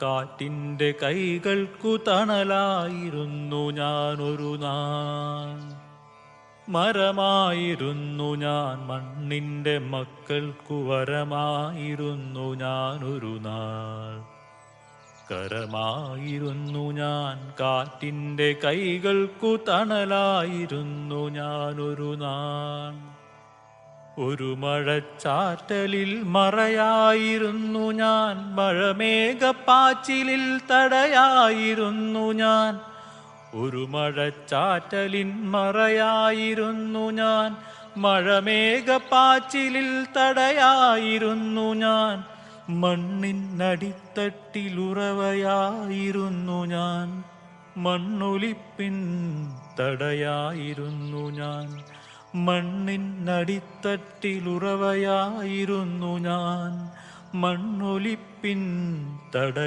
കാറ്റിൻ്റെ കൈകൾക്കു തണലായിരുന്നു ഞാനൊരു നാൾ. മരമായിരുന്നു ഞാൻ, മണ്ണിൻ്റെ മക്കൾക്കു വരമായിരുന്നു ഞാനൊരു നാൾ. കരമായിരുന്നു ഞാൻ, കാറ്റിൻ്റെ കൈകൾക്കു തണലായിരുന്നു ഞാനൊരു നാൾ. ഒരു മഴച്ചാറ്റലിൽ മറയായിരുന്നു ഞാൻ, മഴമേഘപ്പാച്ചിലിൽ തടയായിരുന്നു ഞാൻ. ഒരു മഴച്ചാറ്റലിൻ മറയായിരുന്നു ഞാൻ, മഴമേഘപ്പാച്ചിലിൽ തടയായിരുന്നു ഞാൻ. മണ്ണിനടിത്തട്ടിലുറവയായിരുന്നു ഞാൻ, മണ്ണൊലിപ്പിൻ തടയായിരുന്നു ഞാൻ. മണ്ണിനടിത്തട്ടിലുറവയായിരുന്നു ഞാൻ, മണ്ണൊലിപ്പിൻ തട